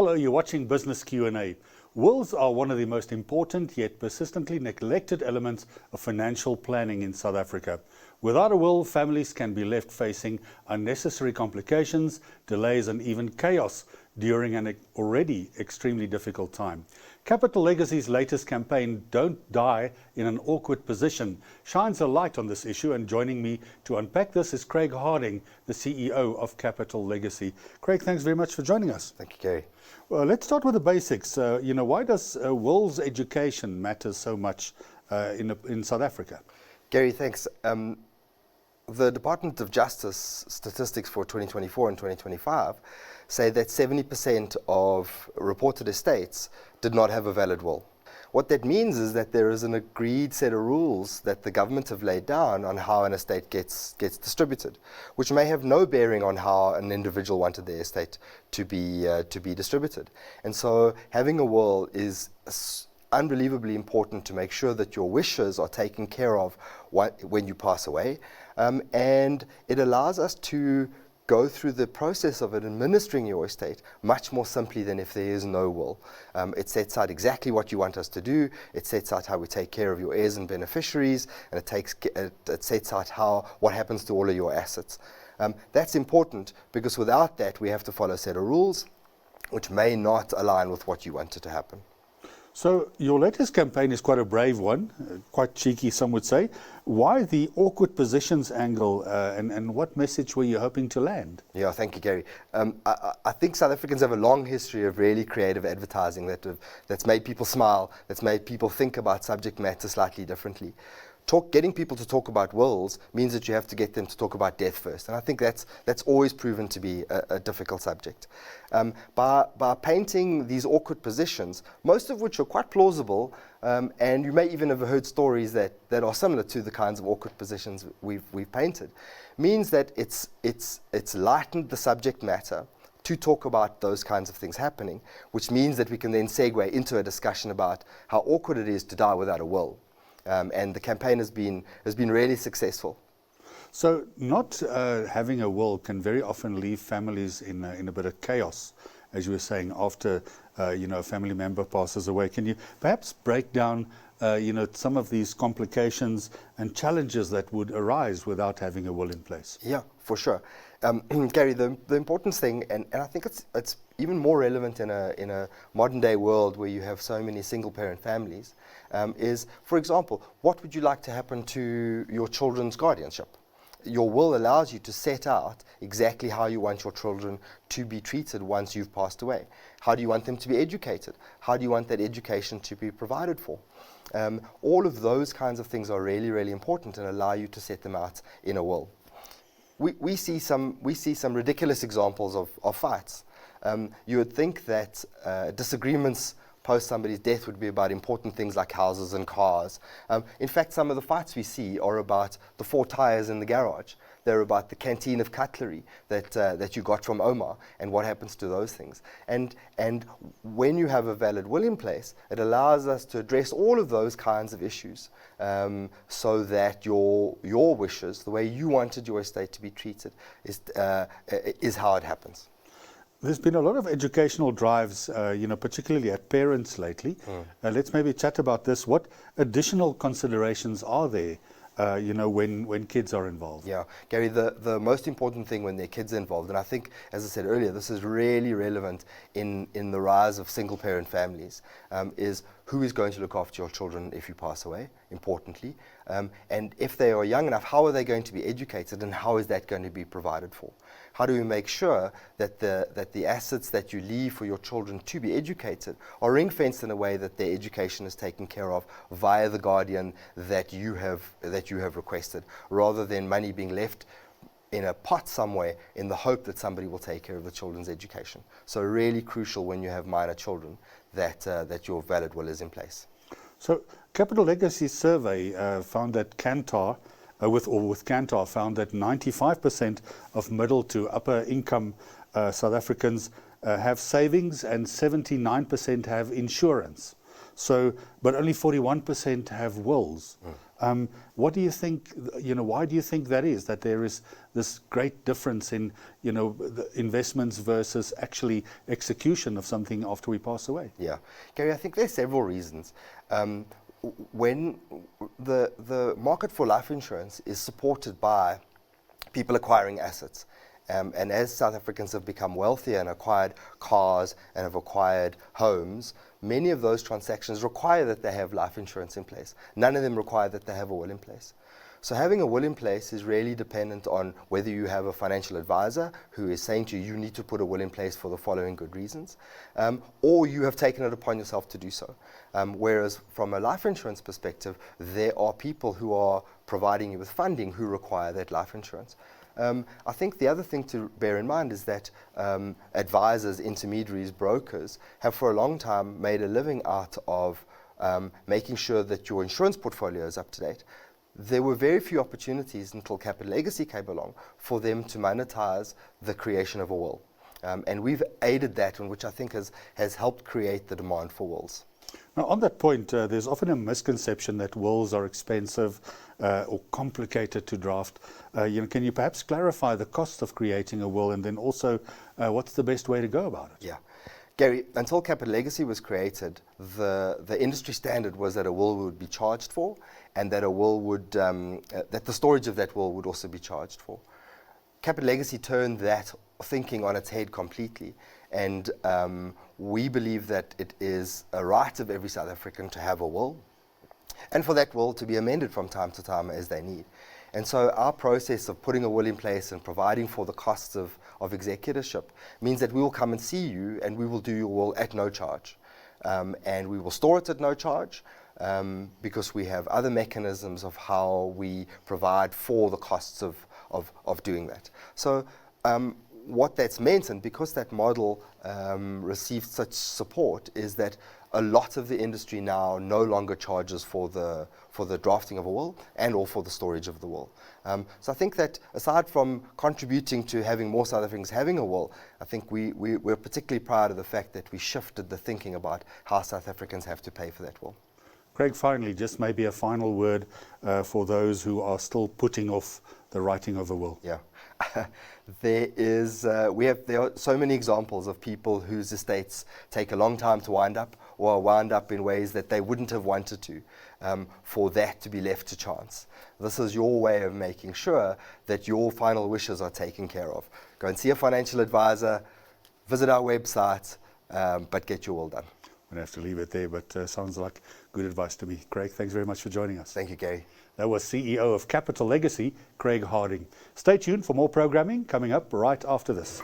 Hello, you're watching Business Q&A. Wills are one of the most important yet persistently neglected elements of financial planning in South Africa. Without a will, families can be left facing unnecessary complications, delays and even chaos during an already extremely difficult time. Capital Legacy's latest campaign, Don't Die in an Awkward Position, shines a light on this issue, and joining me to unpack this is Craig Harding, the CEO of Capital Legacy. Craig, thanks very much for joining us. Thank you, Gary. Well, let's start with the basics. Why does wills education matter so much in South Africa? Gary, thanks. The Department of Justice statistics for 2024 and 2025 say that 70% of reported estates did not have a valid will. What that means is that there is an agreed set of rules that the government have laid down on how an estate gets distributed, which may have no bearing on how an individual wanted their estate to be distributed. And so having a will is unbelievably important to make sure that your wishes are taken care of when you pass away. And it allows us to go through the process of administering your estate much more simply than if there is no will. It sets out exactly what you want us to do. It sets out how we take care of your heirs and beneficiaries, and it sets out what happens to all of your assets. That's important because without that, we have to follow a set of rules which may not align with what you wanted to happen. So your latest campaign is quite a brave one, quite cheeky, some would say. Why the awkward positions angle, and what message were you hoping to land? Yeah, thank you, Gary. I think South Africans have a long history of really creative advertising that's made people smile, that's made people think about subject matter slightly differently. Getting people to talk about wills means that you have to get them to talk about death first, and I think that's always proven to be a difficult subject. By painting these awkward positions, most of which are quite plausible, and you may even have heard stories that are similar to the kinds of awkward positions we've painted, means that it's lightened the subject matter to talk about those kinds of things happening, which means that we can then segue into a discussion about how awkward it is to die without a will. And the campaign has been really successful. So not having a will can very often leave families in a bit of chaos, as you were saying, after a family member passes away. Can you perhaps break down some of these complications and challenges that would arise without having a will in place? Yeah, for sure. Gary, the important thing, and I think it's even more relevant in a modern day world where you have so many single parent families, is, for example, what would you like to happen to your children's guardianship? Your will allows you to set out exactly how you want your children to be treated once you've passed away. How do you want them to be educated? How do you want that education to be provided for? All of those kinds of things are really, really important and allow you to set them out in a will. We see some ridiculous examples of fights. You would think that disagreements post somebody's death would be about important things like houses and cars. In fact, some of the fights we see are about the 4 tires in the garage. They're about the canteen of cutlery that you got from Omar and what happens to those things. And when you have a valid will in place, it allows us to address all of those kinds of issues, so that your wishes, the way you wanted your estate to be treated, is how it happens. There's been a lot of educational drives, particularly at parents lately. Let's maybe chat about this. What additional considerations are there, when kids are involved? Yeah, Gary, the most important thing when there are kids involved, and I think, as I said earlier, this is really relevant in the rise of single parent families, is who is going to look after your children if you pass away, importantly. And if they are young enough, how are they going to be educated, and how is that going to be provided for? How do we make sure that the assets that you leave for your children to be educated are ring-fenced in a way that their education is taken care of via the guardian that you have requested, rather than money being left in a pot somewhere in the hope that somebody will take care of the children's education? So really crucial when you have minor children that your valid will is in place. So Capital Legacy survey found that Kantar, with Kantar, found that 95% of middle to upper income South Africans have savings and 79% have insurance. So, but only 41% have wills. What do you think, why do you think that is, that there is this great difference in, the investments versus actually execution of something after we pass away? Yeah. Gary, I think there's several reasons. When the market for life insurance is supported by people acquiring assets, and as South Africans have become wealthier and acquired cars and have acquired homes, many of those transactions require that they have life insurance in place. None of them require that they have a will in place. So having a will in place is really dependent on whether you have a financial advisor who is saying to you, you need to put a will in place for the following good reasons, or you have taken it upon yourself to do so. Whereas from a life insurance perspective, there are people who are providing you with funding who require that life insurance. I think the other thing to bear in mind is that advisors, intermediaries, brokers have for a long time made a living out of making sure that your insurance portfolio is up to date. There were very few opportunities until Capital Legacy came along for them to monetize the creation of a will. And we've aided that, which I think has helped create the demand for wills. Now, on that point, there's often a misconception that wills are expensive or complicated to draft. Can you perhaps clarify the cost of creating a will, and then also what's the best way to go about it? Yeah. Gary, until Capital Legacy was created, the industry standard was that a will would be charged for, and that a will would that the storage of that will would also be charged for. Capital Legacy turned that thinking on its head completely, and we believe that it is a right of every South African to have a will, and for that will to be amended from time to time as they need. And so our process of putting a will in place and providing for the costs of executorship means that we will come and see you and we will do your will at no charge. And we will store it at no charge because we have other mechanisms of how we provide for the costs of doing that. So what that's meant, and because that model received such support, is that a lot of the industry now no longer charges for the drafting of a will and or for the storage of the will. So I think that aside from contributing to having more South Africans having a will, I think we're particularly proud of the fact that we shifted the thinking about how South Africans have to pay for that will. Craig, finally, just maybe a final word for those who are still putting off the writing of a will. Yeah. There are so many examples of people whose estates take a long time to wind up, or wind up in ways that they wouldn't have wanted to, for that to be left to chance. This is your way of making sure that your final wishes are taken care of. Go and see a financial advisor, visit our website, but get your will done. I'm going to have to leave it there, but sounds like good advice to me. Craig, thanks very much for joining us. Thank you, Gary. That was CEO of Capital Legacy, Craig Harding. Stay tuned for more programming coming up right after this.